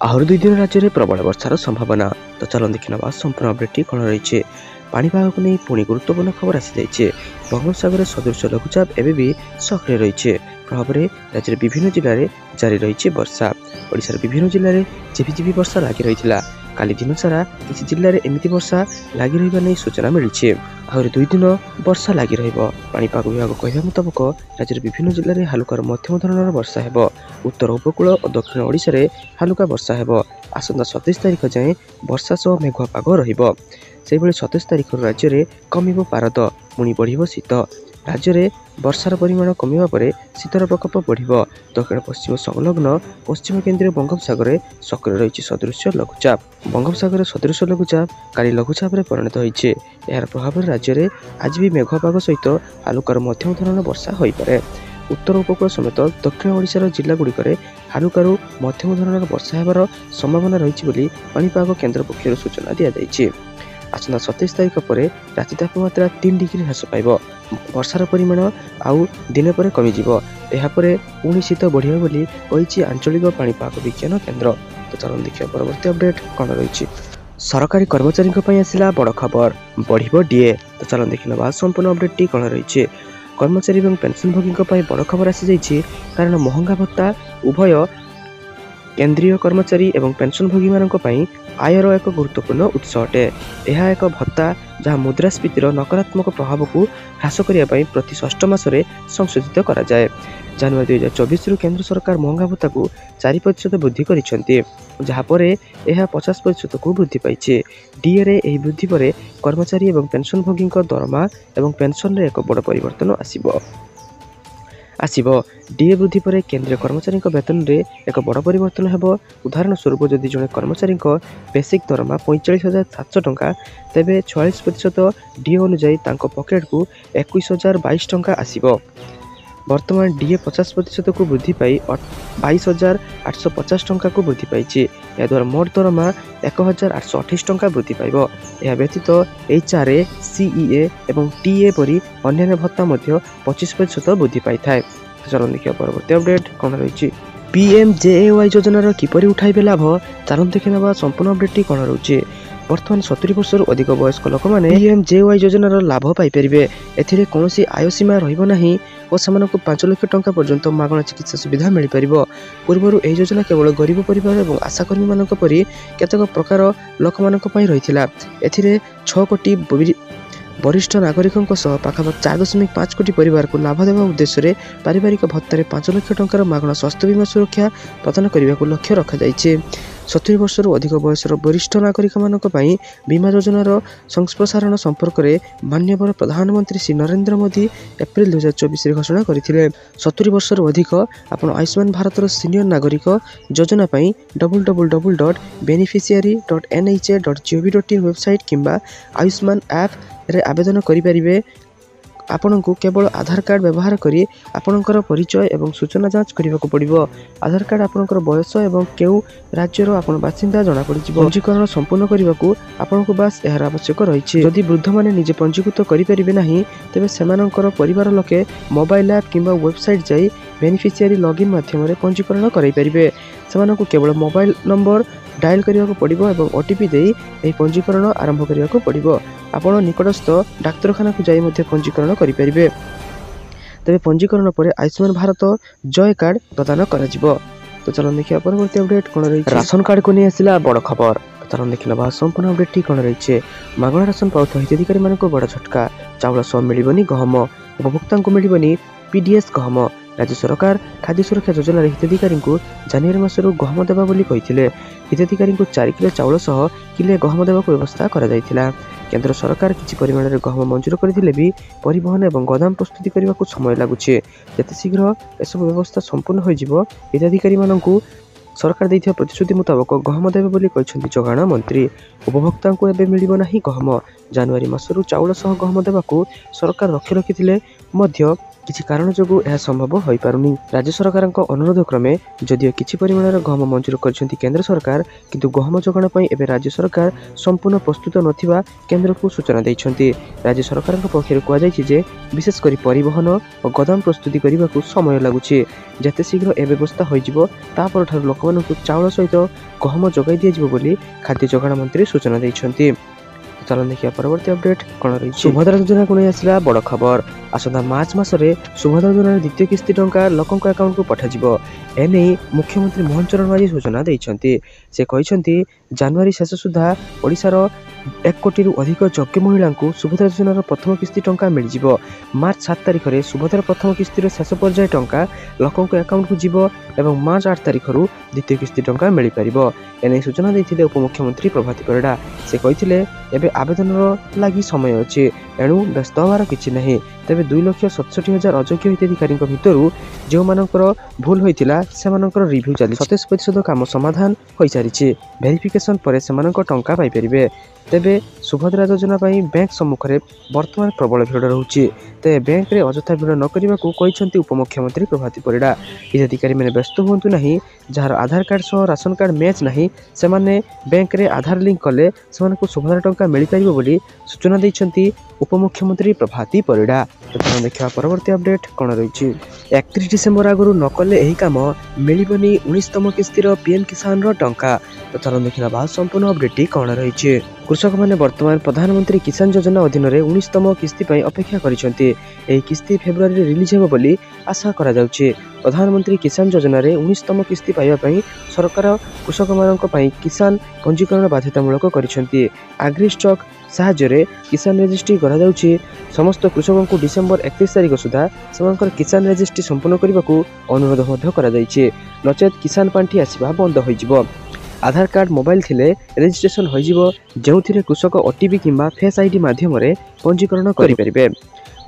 आहरी 2 दिन राज्य में प्रबल वर्षार संभावना। तो चलो देखी ना संपूर्ण अपडेट कौन रही पाणीपाग को नहीं पुणी गुरुत्वपूर्ण खबर आसी जाइए। बंगोपसागर सदृश लघुचाप एवं भी सक्रिय रही प्रभाव में राज्य विभिन्न जिले में जारी रही वर्षा। ओडिशार विभिन्न जिले में झिपिझिपि वर्षा लगी रही काली दिन सारा किसी जिले में एमती वर्षा लगी रही नहीं सूचना मिली। आहरी 2 दिन वर्षा लगी पाणीपाग विभाग कहवा मुताबक राज्य विभिन्न जिले में हालुकार मध्यम धरणर वर्षा हेब। उत्तर उपकूल और दक्षिण ओडिशा रे हालुका वर्षा हेब। आसंता 27 तारिख जाए वर्षा सह मेघुआ पाग रहिबो। सेहिभଳି 27 तारिख राज्य में कमिबो पारद पुणी बढ़िबो शीत। राज्य में वर्षार परिमाण कमिबा परे शीतर प्रकोप बढ़िबो। दक्षिण पश्चिम संलग्न पश्चिम केन्द्रीय बंगोपसागर सक्रिय रही सदृश लघुचाप। बंगोपसागर सदृश लघुचाप काली लघुचाप परिणत होइछे। यार प्रभाव राज्य में आज भी मेघुआ पाग सहित हालुकार मध्यम धरण वर्षा होई पारे। उत्तर उपकूल समेत दक्षिण ओडिशार जिलागुड़िक हालुकारु मध्यम धरणर वर्षा हेबार संभावना रही बोली पाणीपाग केन्द्र पक्षर सूचना दि जाइए। आसंता 27 तारिख पर राति तापमात्रा 3 डिग्री ह्रास पाइब। वर्षार परिमाण आउ दिने पर कमिजिब। यापर पुणी शीत बढ़िया बोली कही आंचलिक पाणीपाग विज्ञान केन्द्र। तो चलो देखिए परवर्ती अपडेट कौन रही। सरकारी कर्मचारी आसला बड़ खबर बढ़ डीए। तो चलो देखी ना संपूर्ण अपडेट कौन रही। कर्मचारी और पेंशनभोगी बड़ खबर आसी जाइए कारण महंगा भत्ता उभय केंद्रीय कर्मचारी और पेंशनभोगी मानी आयर एक गुरुत्वपूर्ण उत्स अटे। यह एक भत्ता जहाँ मुद्रास्फीतिर नकारात्मक प्रभाव को ह्रास करने प्रति 6 मासरे संशोधित करा जाए। जनवरी 2024 केंद्र सरकार महंगा भत्ता को 4% वृद्धि करिसेंती, जहाँपर यह 50% को वृद्धि पाई। डीए रे यह वृद्धि पर कर्मचारी और पेंशनभोगी दरमा और पेंशन एक बड़ परिवर्तन आसिबो। डीए वृद्धि पर केंद्रीय कर्मचारी वेतन में एक बड़ परिवर्तन हेबो। उदाहरण स्वरूप जदि जड़े कर्मचारी बेसिक दरमा 45,700 टंका तेबे 46% डीए अनुजाई पकेट को 21,022 टंका आसिबो। वर्तमान डीए 50% को वृद्धि पाई 22,850 टंका को वृद्धि पाई। याद्वारा मोट दरमा 1,828 टंका वृद्धि पाइब। यह व्यतीत एचआरए, सीईए और टीए परी अन्य भत्ता 25% वृद्धि पाई थाए। चलो देखिए परवर्ती अपडेट कौन रही। पीएमजेएवाई योजनार किपरि उठाइबे लाभ चलो देखि ना संपूर्ण अपडेट कौन रही। बर्तमान 70 वर्ष अधिक वयस्क लोक मैंने पीएमजेएवाई योजनार लाभ पाइपर। एथिरे कौनसी आय सीमा रहिबो नाही और सेमानकु 5 लाख टंका पर्यंत मागଣା चिकित्सा सुविधा मिल पारिबो। पूर्वरु एही योजना केवल गरीब परिवार और आशाकर्मी मानक परि केतक प्रकार लोक मानक पई रहिथिला। एथिरे 6 कोटी वरिष्ठ नागरिकों पाखापाखि 4.5 कोटी परिवार को लाभ देवा उद्देश्य पारिवारिक भत्तार 5 लाख टंकार मागଣା स्वास्थ्य बीमा सुरक्षा प्रदान करने को लक्ष्य रखा जाइए। 70 वर्ष अधिक बयसर वरिष्ठ नागरिक मानक पई बीमा योजनार संप्रसारण संपर्क में माननीय प्रधानमंत्री श्री नरेंद्र मोदी एप्रिल 2024 घोषणा करथिले। 70 वर्ष अधिक आपण आयुष्मान भारत सीनियर नागरिक योजना पई www.beneficiary.nha.gov.in वेबसाइट किंबा आयुष्मान ऐप रे आवेदन करें। आपण को केवल आधार कार्ड व्यवहार करी आपणकर परिचय और सूचना जांच करने को पड़ो। आधार कार्ड आपणकर बयस और क्यों राज्यर आपण बासिंदा जना पड़। पंजीकरण संपूर्ण करने को आपण को बास यार आवश्यक रही। जदि वृद्ध मैंने निजे पंजीकृत करें ना तेज से परिवार लोके मोबाइल ऐप किंबा वेबसाइट जाई बेनिफिशियरी लॉगिन माध्यम पंजीकरण करें। से केवल मोबाइल नंबर डायल करने को पड़ो और ओटीपी दे यह पंजीकरण आरंभ करने को पड़ो। आपण निकटस्थ डाक्तरखाना को जाई मध्य पंजीकरण करें। तेरे पंजीकरण पर आयुष्मान भारत जय कार्ड प्रदान कर। तो चलो देखिए परवर्ती अपडेट कौन रही। राशन कार्ड को नहीं आसला बड़ खबर। चलो देखी ना संपूर्ण अपडेट कौन रही। मागଣା राशन पाउଥିବା हिताधिकारी मान बड़ झटका। चाउल सह मिलबनी गहम, उपभोक्ता को मिलबनी पीडीएस गहम। राज्य सरकार खाद्य सुरक्षा योजना हिताधिकारी को जनवरी मासरू गहम देवा बोली कहिथिले। हिताधिकारी को 4 किलो चाउल सह किले गहम देवा व्यवस्था करा जायथिला। केंद्र सरकार किछि परिमाण रे गहम मंजूर करथिले भी परिवहन और गोदाम प्रस्तुति करने को समय लागुचे। जते शीघ्र एसब व्यवस्था संपूर्ण हो जिवो हिताधिकारी माननकु सरकार दैथिया प्रतिश्रुति मुताबक गहम देवे बोली कहिसेंती जोगाण मंत्री। उपभोक्ता को एबे मिलिबो नाही गहम। जनवरी मासरू चाउल सह गहम देवाकू सरकार रखिथिले मध्य किसी कारण जोगु यह संभव हो पारुनी। राज्य सरकार अनुरोध क्रमे जदियो किछि परिमाणर गहम मंजूर करछंती केंद्र सरकार किंतु गहम जोगाण पई एबे राज्य सरकार संपूर्ण प्रस्तुत नथिबा केंद्र को सूचना दैछंती। राज्य सरकार पक्षर कहुଯାଇଛି विशेष कर परिवहन और गोदाम प्रस्तुति करने को समय लगुच जिते शीघ्र ए व्यवस्था हो लोक चाउल सहित गहम जगै दि खाद्य जोगाण मंत्री सूचना देते। चलन देखिए परवर्ती अपडेट कौन रही सुभद्रा योजना को नहीं आसला बड़ खबर। आसंता मार्च मासरे सुभद्रा योजनार द्वितीय किस्ती टंका लोकों अकाउंट को पठाଯିबो एने मुख्यमंत्री मोहन चरण माझी सूचना देइछन्ति। से कहिसन्ति जनवरी शेष सुधा ओडिशार 1 कोटी अधिक योग्य महिला को सुभद्रा योजनार प्रथम किस्ती टंका मिल जिवो। मार्च 7 तारिख में सुभद्रा प्रथम किस्तीर शेष पर्याय टंका लोकों अकाउंट को जीवो एवं मार्च 8 तारिख द्वितीय किस्ती टंका मिल पारिबो एने सूचना देथिले उपमुख्यमंत्री प्रभाती परिडा। से कहिथिले एबे आवेदन लगी समय अच्छे एणु व्यस्त होवार किछि नहीं। तेबे 2,67,000 अयोग्य हिताधिकारी भितर जो मानकर भूल होइतिला सेमानकर रिव्यू चली 27% काम समाधान होई सारिछि। वेरिफिकेशन पर सेमानकर टंका पाई परिबे। तेबे सुभद्रा योजना पाई बैंक सम्मुखरे वर्तमान प्रबल भिड़ रहुछि। तेबे बैंक रे अजथा भिड़ न करिबा को कहिसन्ति उपमुख्यमंत्री प्रभाती परिडा। हिताधिकारी माने व्यस्त हुंतु नहीं। जार आधार कार्ड सह राशन कार्ड मैच नहीं सेमाने बैंक रे आधार लिंक कले सेमानकु सुभद्रा टंका मिल पारिबो बोली सूचना दैछन्ति उपमुख्यमंत्री प्रभाती परिडा। तो देखा परवर्ती अपडेट कौन रही 31 डिसेम्बर आगु नकले यही काम मिलबनी 19तम किस्तीर पीएम किसान टंका। तो चलो देखा बाद संपूर्ण अपडेट कौन रही कृषक मैंने वर्तमान प्रधानमंत्री किसान योजना अधीन में 19तम किस्ती अपेक्षा करिसेंति। एही किस्ती फेब्रुआरी रिलीज हेबो बोली आशा करा जाउछि। प्रधानमंत्री किसान योजना रे 19तम किस्ती पाइबा पई सरकार कृषक मानक पई किसान पंजीकरण बाध्यतामूलक करिसेंति। आग्री स्टॉक साहाय्य किसान रजिस्ट्री करा जाउछि। समस्त कृषकों को डिसेम्बर 31 तारिख सुधा सेमानकर किसान रजिस्ट्री संपूर्ण करने को अनुरोध मध्य करा जाइछि। नचेत किसान पांठी आसिबा बंद होइजिबो। आधार कार्ड मोबाइल थिले रजिस्ट्रेशन होइजिबो जेउथिरे कृषक ओटीपी किंबा फेस आईडी माध्यम रे पंजीकरण करि परिबे।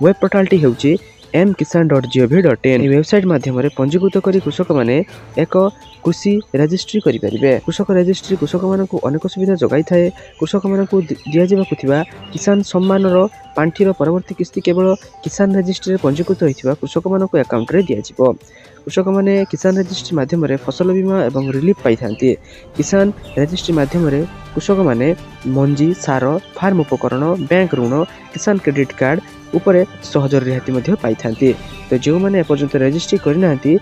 Web पोर्टालटी हेउछि mkisan.gov.in। वेबसाइट माध्यम पंजीकृत करी कृषक माने एक कृषि रजिस्ट्री करि परिबे। कृषक रजिस्ट्री कृषक मानकु अनेक सुविधा जगाई थाए। कृषक मानकु दिया जेबाकु थिबा किसान सम्मान पांठीर परवर्ती किस्ती केवल किसान रजिस्ट्री पंजीकृत होइथिबा कृषक मानकु अकाउंट रे दिया जिवो। कृषक माने किसान रजिस्ट्री माध्यम फसल बीमा एवं रिलीफ पाई थांती। किसान रजिस्ट्री माध्यम कृषक माने मंजी सार फार्म उपकरण बैंक ऋण किसान क्रेडिट कार्ड उपरे सहज रिहाती मध्य पाई थांती। तो जो मैंने एपर्यंत रजिस्ट्री करना से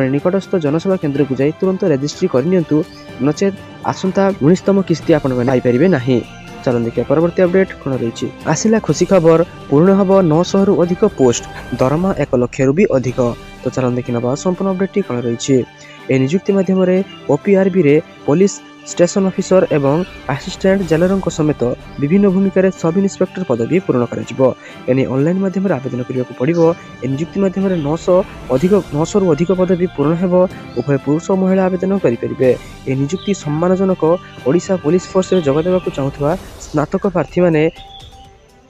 निकटस्थ जनसेवा केन्द्र को जाई तुरंत रजिस्ट्री करनियंतु नचेत आसंता 19तम किस्ती आपण माने पाई परिबे नाही। चलन देखिए परवर्ती अपडेट कौन रही आसिला खुशी खबर पूर्ण हम 900 रु अधिक पोस्ट दरमा 1 लाख रु भी अधिक। तो चलन देखी ना संपूर्ण अपडेट कौन रही ए नियुक्ति माध्यम ओपीआरबी रे पुलिस स्टेशन ऑफिसर एवं असिस्टेंट जेलर समेत विभिन्न भूमिकार सब इन्स्पेक्टर पदवी पूर्ण कर एने ऑनलाइन माध्यम आवेदन करने को पड़ो। ए नियुक्ति माध्यम 900 रु अधिक पदवी पूर्ण हेबो। उभय पुरुष और महिला आवेदन करेंगे। ए नियुक्ति सम्मानजनक ओडिशा पुलिस फोर्स रे जोग देवाक चाहूथबा स्नातक प्रार्थी माने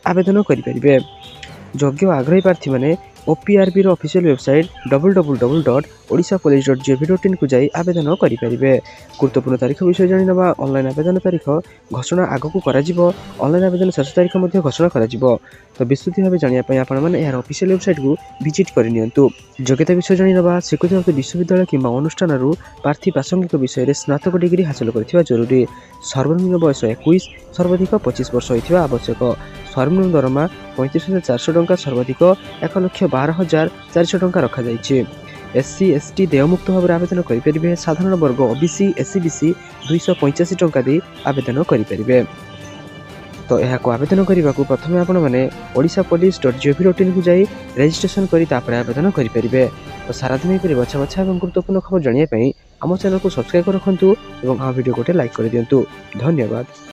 आवेदन करेंगे। योग्य आग्रही प्रार्थी माने ओपीआरबी ऑफिशियल वेबसाइट www.odishapolice.gov.in को जाई आवेदन करेंगे। गुरुत्वपूर्ण तारीख विषय जाना ऑनलाइन आवेदन तारीख घोषणा आगक ऑनलाइन आवेदन शेष तारीख घोषणा करा। तो विस्तृत भाव जानापी यार ऑफिशियल वेबसाइट को विजिट करनियंतु। योग्यता विषय जाना स्वीकृत विश्वविद्यालय किंबा अनुष्ठान प्रार्थी प्रासंगिक विषय में स्नातक डिग्री हासिल करथिबा जरूरी। सर्वनिम्न बयस 21 सर्वाधिक 25 वर्ष होइथिबा आवश्यक। सर्वनिम्न दरमा 35,400 टंका सर्वाधिक 1,12,400 टंका रखा जाइछि। एससी एसटी देयमुक्त भाव आवेदन करेंगे। साधारण वर्ग ओबीसी एससी बीसी 285 टंका दे आवेदन करेंगे। तो यह आवेदन करने को प्रथम आपण मैंने odishapolice.gov.in को जाई रजिस्ट्रेशन करी तापर आवेदन करेंगे। तो सारा दिन बछा बछा और गुरुत्वपूर्ण खबर जानापी आम चैनल को सब्सक्राइब रखुँ और वीडियो गोटे लाइक कर दिंतु। धन्यवाद।